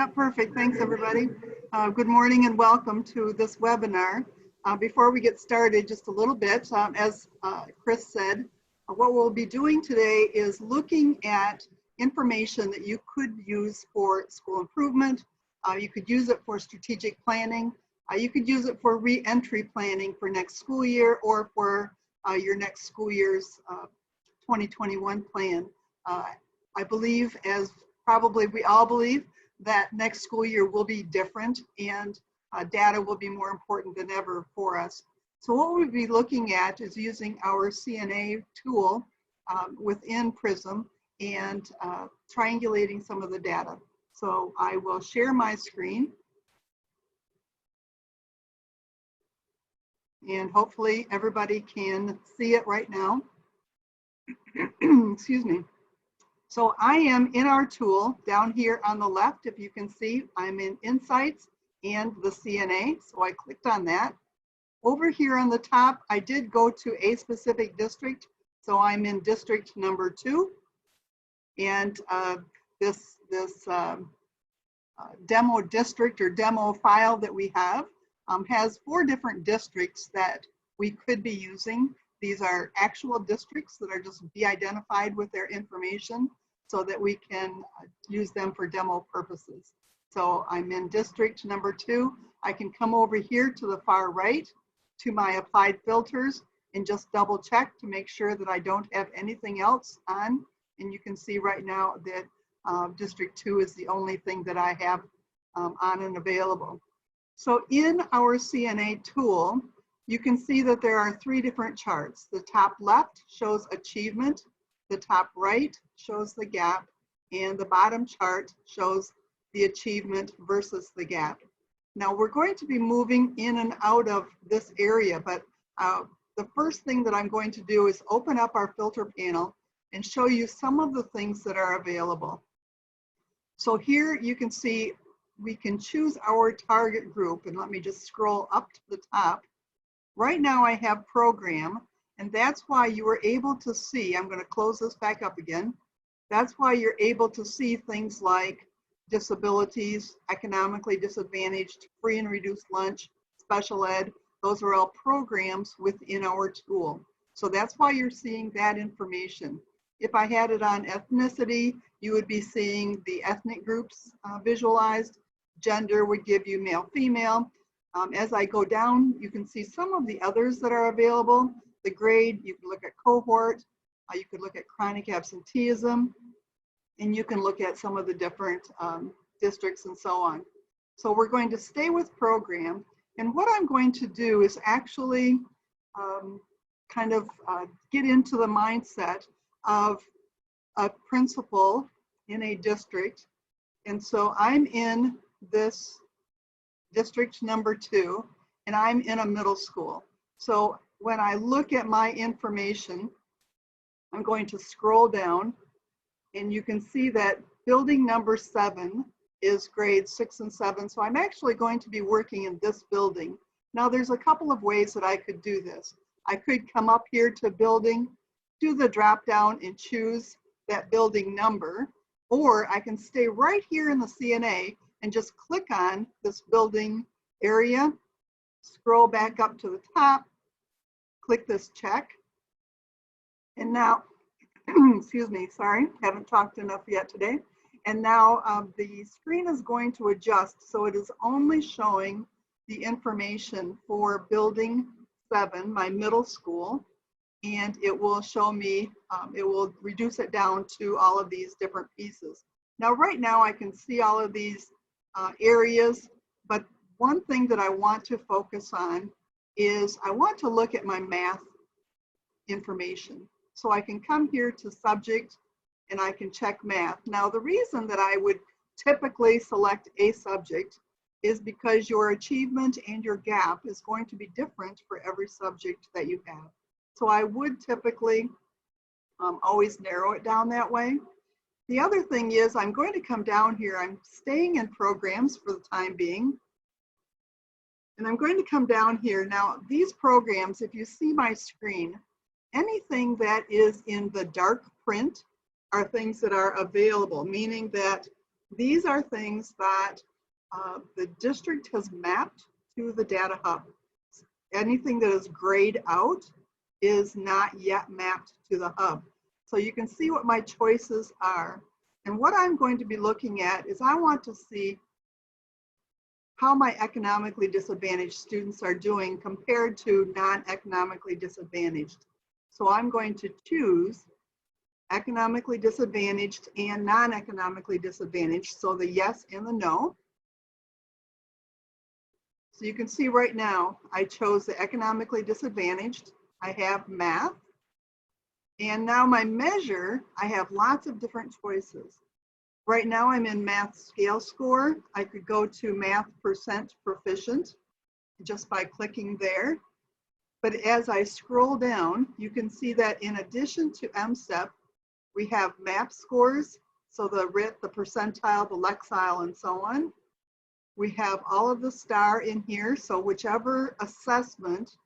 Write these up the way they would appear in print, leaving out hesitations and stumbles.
Yeah, perfect. Thanks, everybody. Good morning and welcome to this webinar. Before we get started, just a little bit, as Chris said, what we'll be doing today is looking at information that you could use for school improvement. You could use it for strategic planning. You could use it for re-entry planning for next school year or for your next school year's 2021 plan. I believe, as probably we all believe, that next school year will be different and data will be more important than ever for us. So what we'll be looking at is using our CNA tool within PRISM and triangulating some of the data. So I will share my screen. And hopefully everybody can see it right now. Excuse me. So I am in our tool down here on the left. If you can see, I'm in Insights and the CNA. So I clicked on that. Over here on the top, I did go to a specific district. So I'm in district number 2. And this demo district or demo file that we have has 4 different districts that we could be using. These are actual districts that are just de-identified with their information so that we can use them for demo purposes. So I'm in district number 2. I can come over here to the far right to my applied filters and just double check to make sure that I don't have anything else on. And you can see right now that district 2 is the only thing that I have on and available. So in our CNA tool, you can see that there are 3 different charts. The top left shows achievement, the top right shows the gap, and the bottom chart shows the achievement versus the gap. Now we're going to be moving in and out of this area, but the first thing that I'm going to do is open up our filter panel and show you some of the things that are available. So here you can see we can choose our target group, and let me just scroll up to the top. Right now I have program, and that's why you were able to see, I'm going to close this back up again. That's why you're able to see things like disabilities, economically disadvantaged, free and reduced lunch, special ed. Those are all programs within our tool. So that's why you're seeing that information. If I had it on ethnicity, you would be seeing the ethnic groups visualized. Gender would give you male, female. As I go down, you can see some of the others that are available. The grade, you can look at cohort, you could look at chronic absenteeism, and you can look at some of the different districts and so on. So we're going to stay with program, and what I'm going to do is actually kind of get into the mindset of a principal in a district. And so I'm in this district number 2, and I'm in a middle school. So when I look at my information, I'm going to scroll down, and you can see that building number 7 is grades 6 and 7. So I'm actually going to be working in this building. Now there's a couple of ways that I could do this. I could come up here to building, do the drop down and choose that building number, or I can stay right here in the CNA and just click on this building area, scroll back up to the top, click this check. And now, excuse me, sorry, haven't talked enough yet today. And now the screen is going to adjust, so it is only showing the information for building 7, my middle school, and it will show me, it will reduce it down to all of these different pieces. Now right now I can see all of these areas, but one thing that I want to focus on is I want to look at my math information. So I can come here to subject and I can check math. Now the reason that I would typically select a subject is because your achievement and your gap is going to be different for every subject that you have. So I would typically always narrow it down that way. The other thing is I'm going to come down here. I'm staying in programs for the time being. And I'm going to come down here. Now, these programs, if you see my screen, anything that is in the dark print are things that are available, meaning that These are things that the district has mapped to the data hub. Anything that is grayed out is not yet mapped to the hub. So you can see what my choices are. And what I'm going to be looking at is I want to see how my economically disadvantaged students are doing compared to non-economically disadvantaged. So I'm going to choose economically disadvantaged and non-economically disadvantaged, so the yes and the no. So you can see right now, I chose the economically disadvantaged. I have math. And now my measure, I have lots of different choices. Right now I'm in math scale score. I could go to math percent proficient just by clicking there. But as I scroll down, you can see that in addition to MSTEP, we have MAP scores, so the RIT, the percentile, the Lexile, and so on. We have all of the STAR in here, so whichever assessment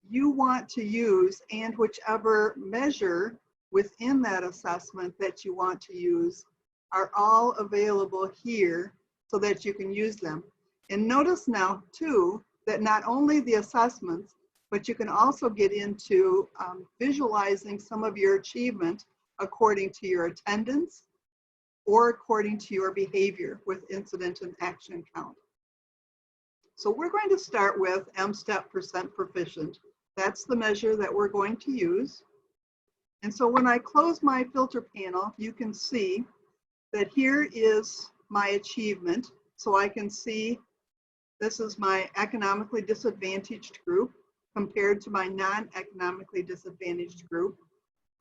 you want to use and whichever measure within that assessment that you want to use are all available here so that you can use them. And notice now too, that not only the assessments, but you can also get into visualizing some of your achievement according to your attendance or according to your behavior with incident and action count. So we're going to start with MSTEP percent proficient. That's the measure that we're going to use. And so when I close my filter panel, you can see that here is my achievement. So I can see this is my economically disadvantaged group compared to my non-economically disadvantaged group.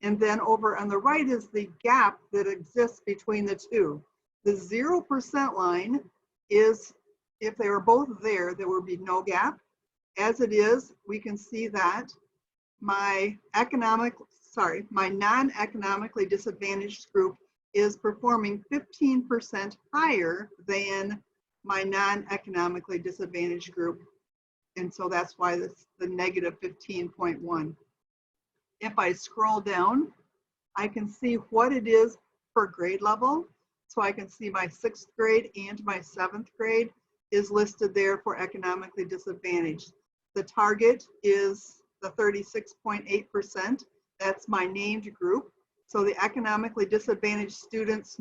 And then over on the right is the gap that exists between the two. The 0% line is, if they were both there, there would be no gap. As it is, we can see that my non-economically disadvantaged group is performing 15% higher than my non-economically disadvantaged group. And so that's why this the negative 15.1. If I scroll down, I can see what it is per grade level. So I can see my 6th grade and my 7th grade is listed there for economically disadvantaged. The target is the 36.8%. That's my named group. So the economically disadvantaged students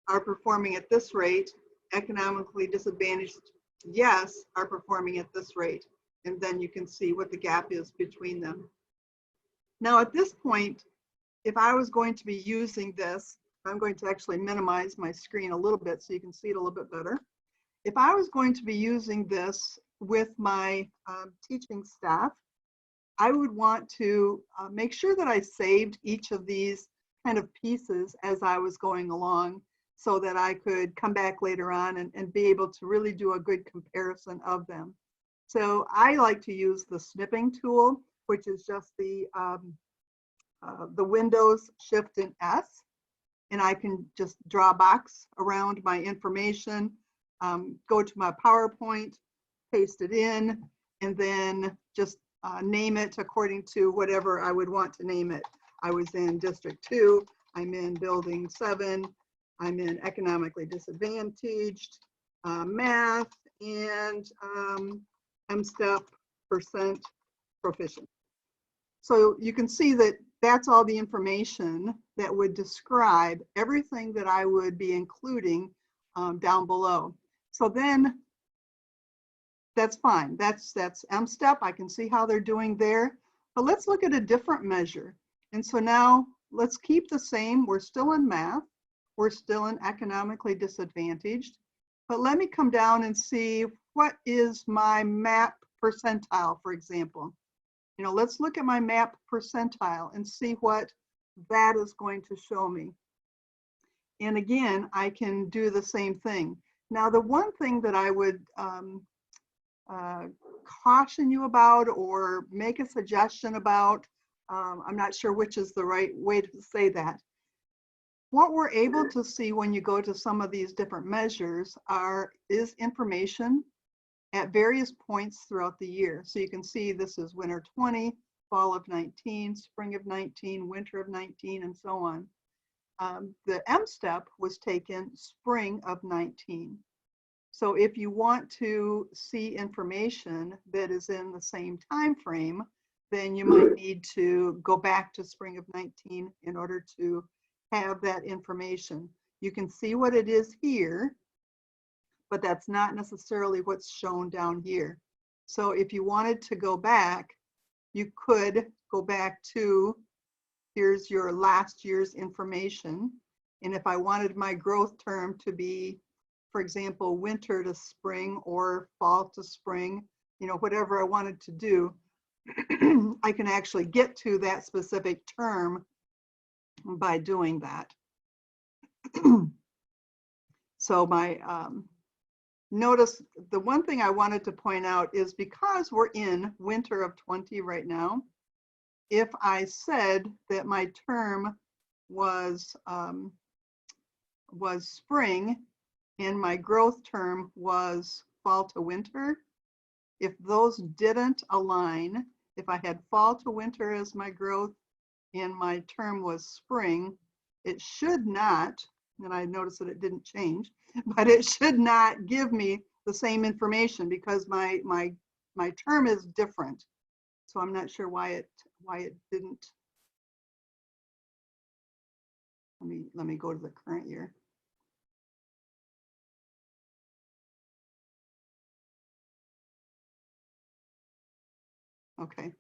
are performing at this rate. Economically disadvantaged, yes, are performing at this rate. And then you can see what the gap is between them. Now at this point, if I was going to be using this, I'm going to actually minimize my screen a little bit so you can see it a little bit better. If I was going to be using this with my teaching staff, I would want to make sure that I saved each of these kind of pieces as I was going along so that I could come back later on and be able to really do a good comparison of them. So I like to use the snipping tool, which is just the Windows Shift and S, and I can just draw a box around my information, go to my PowerPoint, paste it in, and then just name it according to whatever I would want to name it. I was in District 2, I'm in Building 7, I'm in Economically Disadvantaged, Math, and MSTEP percent proficient. So you can see that that's all the information that would describe everything that I would be including down below. So then that's fine. That's MSTEP. I can see how they're doing there. But let's look at a different measure. And so now let's keep the same. We're still in math. We're still in economically disadvantaged. But let me come down and see what is my MAP percentile, for example. You know, let's look at my MAP percentile and see what that is going to show me. And again, I can do the same thing. Now, the one thing that I would caution you about or make a suggestion about, I'm not sure which is the right way to say that. What we're able to see when you go to some of these different measures is information at various points throughout the year. So you can see this is winter 20, fall of 19, spring of 19, winter of 19, and so on. the M step was taken spring of 19. So if you want to see information that is in the same time frame, then you might need to go back to spring of 19 in order to have that information. You can see what it is here, but that's not necessarily what's shown down here. So if you wanted to go back, you could go back to, here's your last year's information. And if I wanted my growth term to be, for example, winter to spring or fall to spring, you know, whatever I wanted to do, I can actually get to that specific term by doing that. So my, notice the one thing I wanted to point out is because we're in winter of 20 right now, if I said that my term was spring and my growth term was fall to winter, if those didn't align, if I had fall to winter as my growth and my term was spring, it should not, and I noticed that it didn't change, but it should not give me the same information because my term is different. So I'm not sure why it didn't. Let me go to the current year. Okay.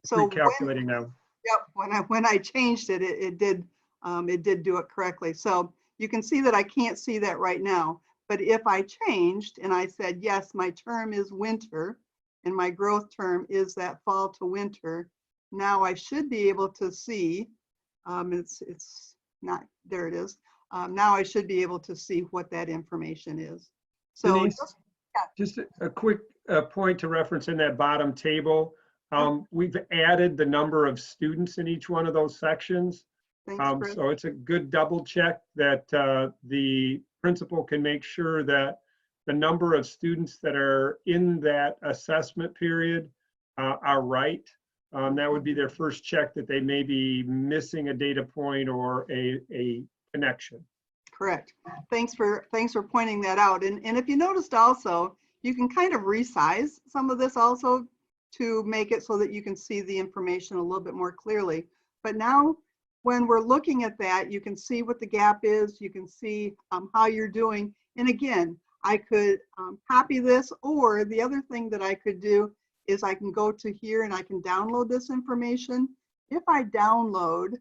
So recalculating now. Yep. When I changed it, it did do it correctly. So you can see that I can't see that right now. But if I changed and I said, yes, my term is winter and my growth term is that fall to winter, now I should be able to see, it's not, there it is. Now I should be able to see what that information is. So Denise, just a quick point to reference in that bottom table. We've added the number of students in each one of those sections. Thanks, so it's a good double check that the principal can make sure that the number of students that are in that assessment period are right. That would be their first check that they may be missing a data point or a connection. Correct. Thanks for pointing that out. And if you noticed also, you can kind of resize some of this also to make it so that you can see the information a little bit more clearly. But now when we're looking at that, you can see what the gap is, you can see how you're doing. And again, I could copy this, or the other thing that I could do is I can go to here and I can download this information. If I download,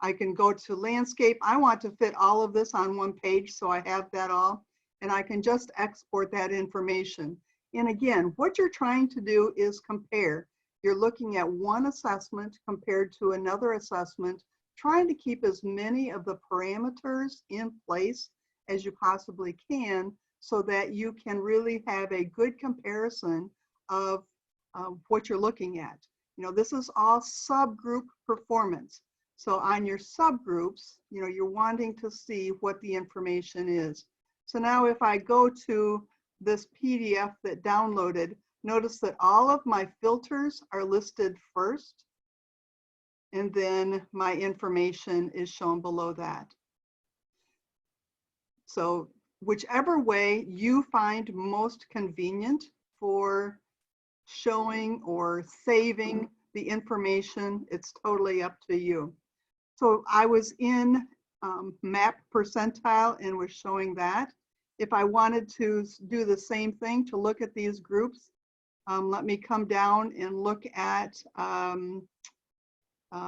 I can go to landscape. I want to fit all of this on one page, so I have that all, and I can just export that information. And again, what you're trying to do is compare. You're looking at one assessment compared to another assessment, trying to keep as many of the parameters in place as you possibly can so that you can really have a good comparison of what you're looking at. You know, this is all subgroup performance. So on your subgroups, you know, you're wanting to see what the information is. So now if I go to this PDF that downloaded, notice that all of my filters are listed first, and then my information is shown below that. So whichever way you find most convenient for showing or saving the information, it's totally up to you. So I was in map percentile and was showing that. If I wanted to do the same thing to look at these groups, let me come down and look at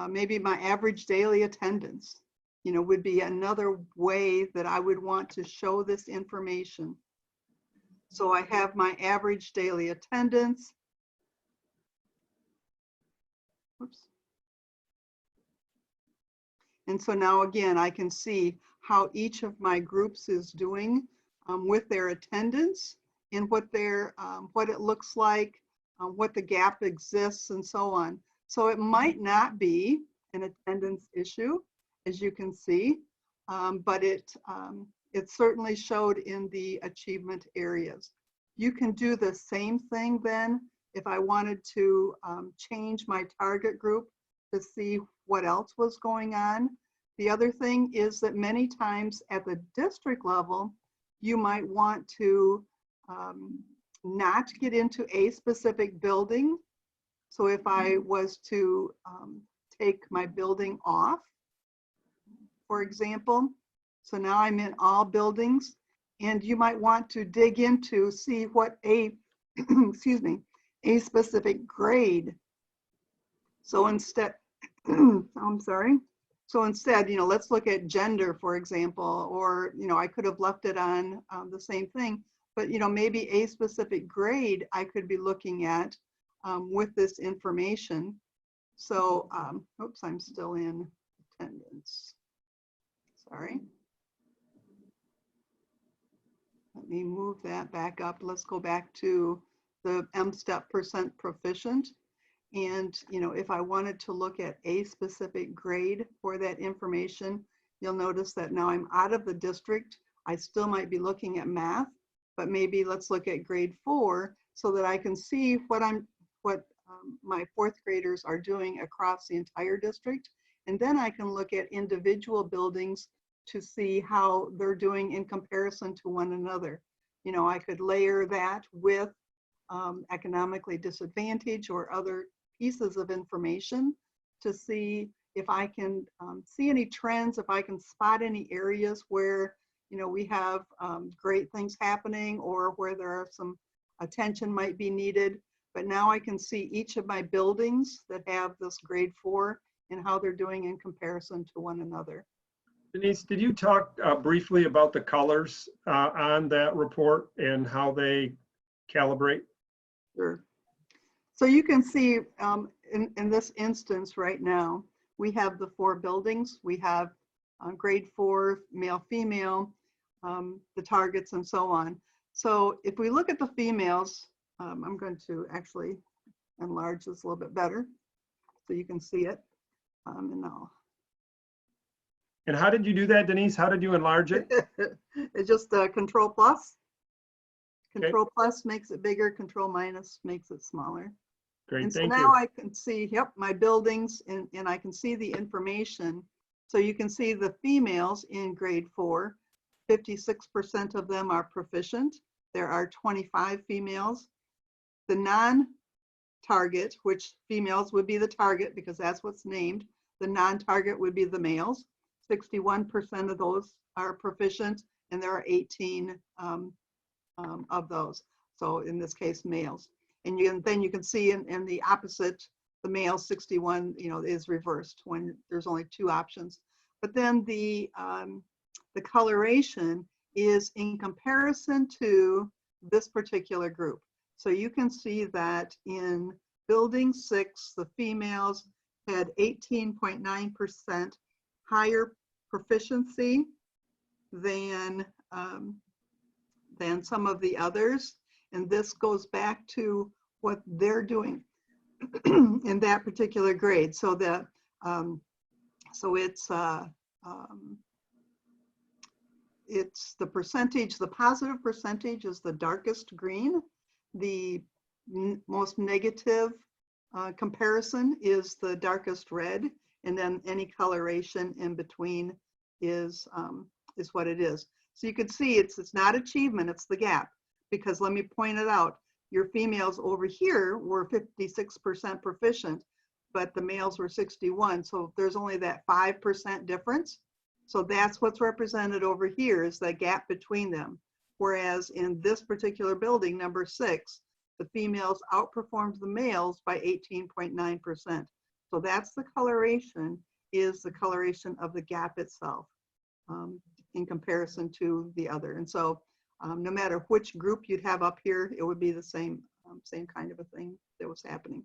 maybe my average daily attendance. You know, would be another way that I would want to show this information. So I have my average daily attendance. Whoops. And so now again, I can see how each of my groups is doing with their attendance and what their what it looks like, what the gap exists, and so on. So it might not be an attendance issue, as you can see, but it certainly showed in the achievement areas. You can do the same thing then if I wanted to change my target group to see what else was going on. The other thing is that many times at the district level, you might want to not get into a specific building. So if I was to take my building off, for example, so now I'm in all buildings, and you might want to dig into, see what a, excuse me, a specific grade. So instead, I'm sorry. So instead, let's look at gender, for example, or, I could have left it on the same thing, but, maybe a specific grade I could be looking at with this information. So, oops, I'm still in attendance. Sorry. Let me move that back up. Let's go back to the M-STEP percent proficient. And, if I wanted to look at a specific grade for that information, you'll notice that now I'm out of the district. I still might be looking at math, but maybe let's look at grade 4 so that I can see what my fourth graders are doing across the entire district. And then I can look at individual buildings to see how they're doing in comparison to one another. I could layer that with economically disadvantaged or other pieces of information to see if I can see any trends, if I can spot any areas where, we have great things happening or where there are some attention might be needed. But now I can see each of my buildings that have this grade 4 and how they're doing in comparison to one another. Denise, did you talk briefly about the colors on that report and how they calibrate? Sure. So you can see in this instance right now, we have the 4 buildings. We have grade 4, male, female, the targets and so on. So if we look at the females, I'm going to actually enlarge this a little bit better so you can see it. And how did you do that, Denise? How did you enlarge it? It's just Control plus. Okay. Control plus makes it bigger, Control minus makes it smaller. Great, and so thank now you. I can see, yep, my buildings and I can see the information. So you can see the females in grade 4, 56% of them are proficient. There are 25 females. The non-target, which females would be the target because that's what's named, the non-target would be the males. 61% of those are proficient, and there are 18 of those. So in this case, males. And then you can see in the opposite, the male 61, is reversed when there's only 2 options. But then the coloration is in comparison to this particular group. So you can see that in building 6, the females had 18.9% higher proficiency than some of the others. And this goes back to what they're doing in that particular grade. So that it's the percentage, the positive percentage is the darkest green. The most negative comparison is the darkest red, and then any coloration in between is what it is. So you can see it's not achievement, it's the gap. Because let me point it out, your females over here were 56% proficient, but the males were 61. So there's only that 5% difference. So that's what's represented over here is the gap between them. Whereas in this particular building, number 6, the females outperformed the males by 18.9%. So that's the coloration, is the coloration of the gap itself in comparison to the other. And so no matter which group you'd have up here, it would be the same kind of a thing that was happening.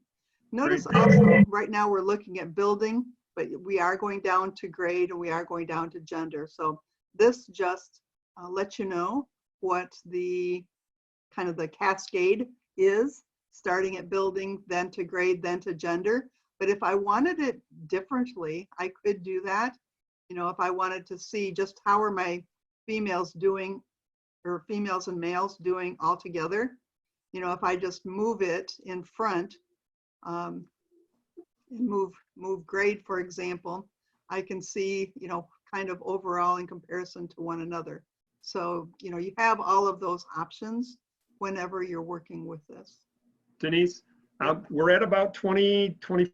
Notice also, right now we're looking at building, but we are going down to grade and we are going down to gender. So this just lets you know what the kind of the cascade is, starting at building, then to grade, then to gender. But if I wanted it differently, I could do that. If I wanted to see just how are my females doing, or females and males doing all together, if I just move it in front, move grade, for example, I can see, kind of overall in comparison to one another. So, you have all of those options whenever you're working with this. Denise, we're at about 25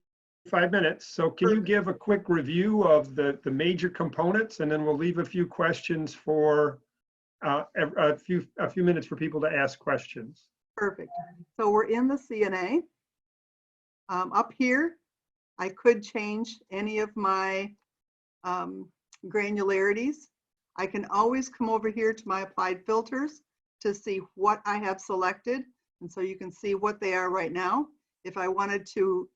minutes. So can you give a quick review of the major components, and then we'll leave a few questions for a few minutes for people to ask questions. Perfect. So we're in the CNA. Up here, I could change any of my granularities. I can always come over here to my applied filters to see what I have selected. And so you can see what they are right now. If I wanted to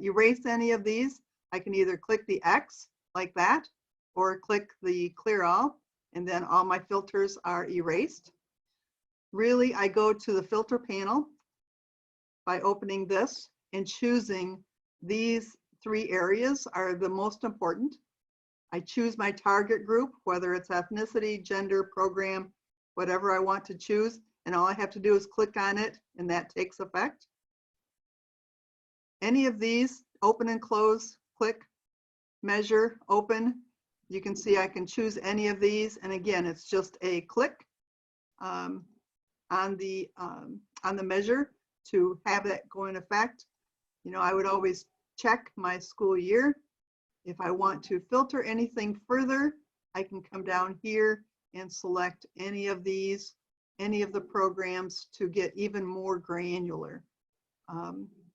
erase any of these, I can either click the X like that, or click the clear all, and then all my filters are erased. Really, I go to the filter panel by opening this and choosing these 3 areas are the most important. I choose my target group, whether it's ethnicity, gender, program, whatever I want to choose, and all I have to do is click on it, and that takes effect. Any of these, open and close, click, measure, open. You can see I can choose any of these, and again, it's just a click on the measure to have that go in effect. I would always check my school year. If I want to filter anything further, I can come down here and select any of these, any of the programs to get even more granular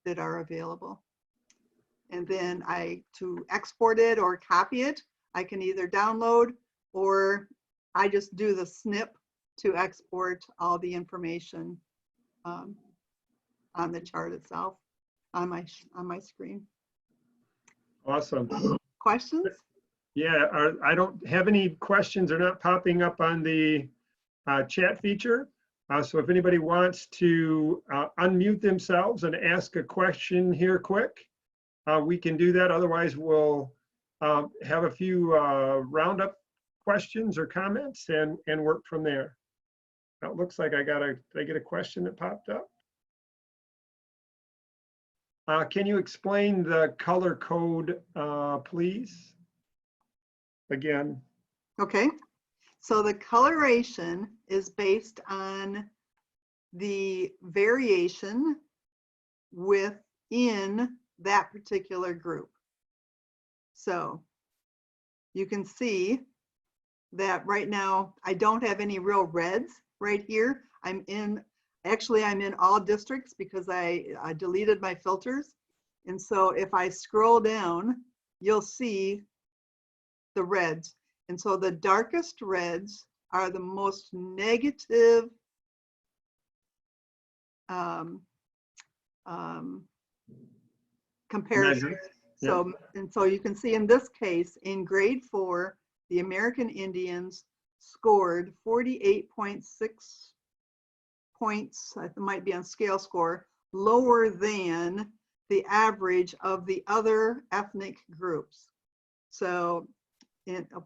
that are available. And then to export it or copy it, I can either download, or I just do the snip to export all the information on the chart itself on my screen. Awesome. Questions? Yeah, I don't have any questions. They're not popping up on the chat feature. So if anybody wants to unmute themselves and ask a question here quick, we can do that. Otherwise, we'll have a few roundup questions or comments and work from there. It looks like did I get a question that popped up? Can you explain the color code, please? Again. Okay, so the coloration is based on the variation within that particular group. So you can see that right now I don't have any real reds right here. I'm in all districts because I deleted my filters. And so if I scroll down, you'll see the reds. And so the darkest reds are the most negative comparison. So, and so you can see in this case, in grade 4, the American Indians scored 48.6 points, it might be on scale score, lower than the average of the other ethnic groups. So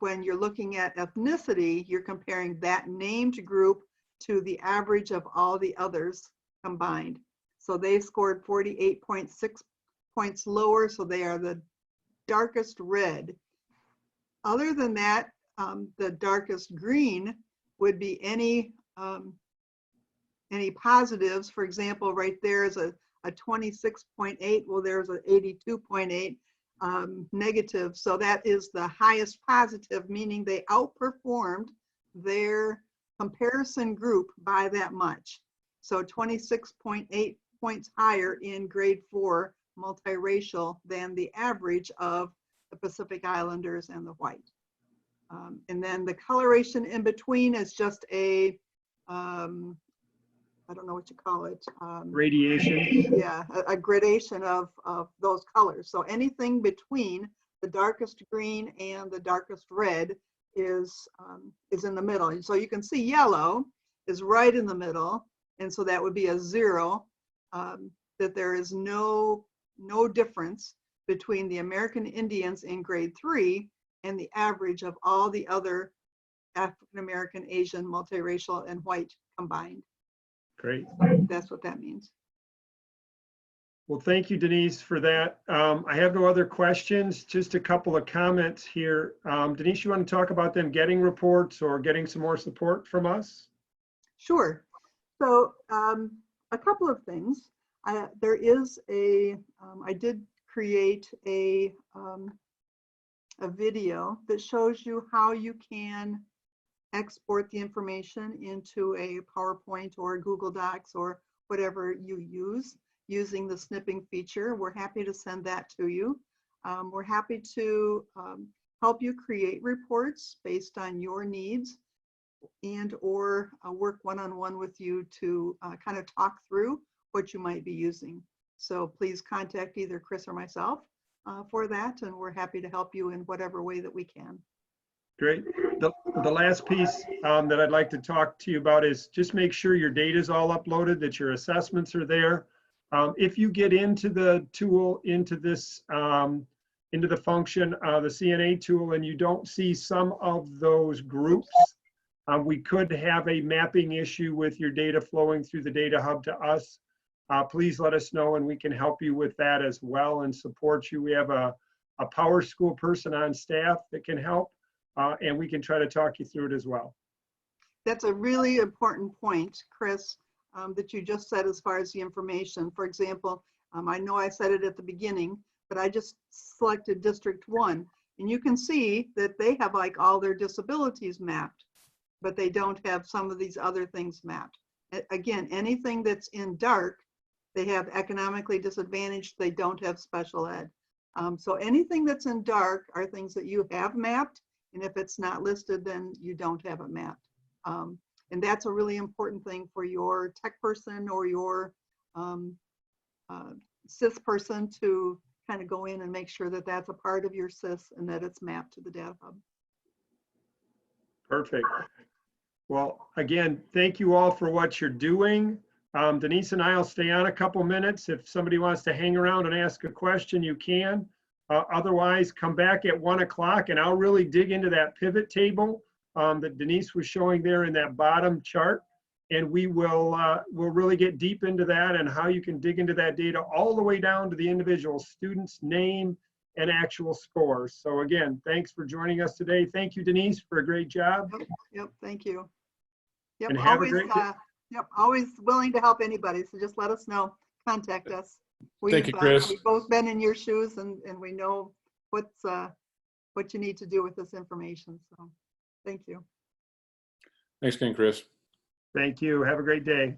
when you're looking at ethnicity, you're comparing that named group to the average of all the others combined. So they scored 48.6 points lower, so they are the darkest red. Other than that, the darkest green would be any positives. For example, right there is a 26.8. Well, there's an 82.8 negative. So that is the highest positive, meaning they outperformed their comparison group by that much. So 26.8 points higher in grade 4 multiracial than the average of the Pacific Islanders and the white. And then the coloration in between is just a, I don't know what you call it. Radiation. Yeah, a gradation of those colors. So anything between the darkest green and the darkest red is in the middle. And so you can see yellow is right in the middle. And so that would be a 0, that there is no difference between the American Indians in grade 3 and the average of all the other African American, Asian, multiracial, and white combined. Great. That's what that means. Well, thank you, Denise, for that. I have no other questions, just a couple of comments here. Denise, you want to talk about them getting reports or getting some more support from us? Sure. So a couple of things. There is I did create a video that shows you how you can export the information into a PowerPoint or Google Docs or whatever you use using the snipping feature. We're happy to send that to you. We're happy to help you create reports based on your needs and or work one-on-one with you to kind of talk through what you might be using. So please contact either Chris or myself for that, and we're happy to help you in whatever way that we can. Great. The last piece that I'd like to talk to you about is just make sure your data is all uploaded, that your assessments are there. If you get into the tool, into this, into the function, the CNA tool, and you don't see some of those groups, we could have a mapping issue with your data flowing through the data hub to us. Please let us know and we can help you with that as well and support you. We have a Power School person on staff that can help. And we can try to talk you through it as well. That's a really important point, Chris, that you just said as far as the information. For example, I know I said it at the beginning, but I just selected District 1, and you can see that they have like all their disabilities mapped, but they don't have some of these other things mapped. Again, anything that's in dark, they have economically disadvantaged, they don't have special ed. So anything that's in dark are things that you have mapped. And if it's not listed, then you don't have it mapped. And that's a really important thing for your tech person or your SIS person to kind of go in and make sure that that's a part of your SIS and that it's mapped to the data hub. Perfect. Well, again, thank you all for what you're doing. Denise and I will stay on a couple minutes. If somebody wants to hang around and ask a question, you can. Otherwise, come back at 1 o'clock and I'll really dig into that pivot table that Denise was showing there in that bottom chart. And we will we'll really get deep into that and how you can dig into that data all the way down to the individual student's name and actual scores. So again, thanks for joining us today. Thank you, Denise, for a great job. Yep, thank you. Yep, And have a great day. Yep, always willing to help anybody. So just let us know, contact us. Thank you, Chris. We've both been in your shoes and we know what you need to do with this information. So thank you. Thanks again, Chris. Thank you. Have a great day.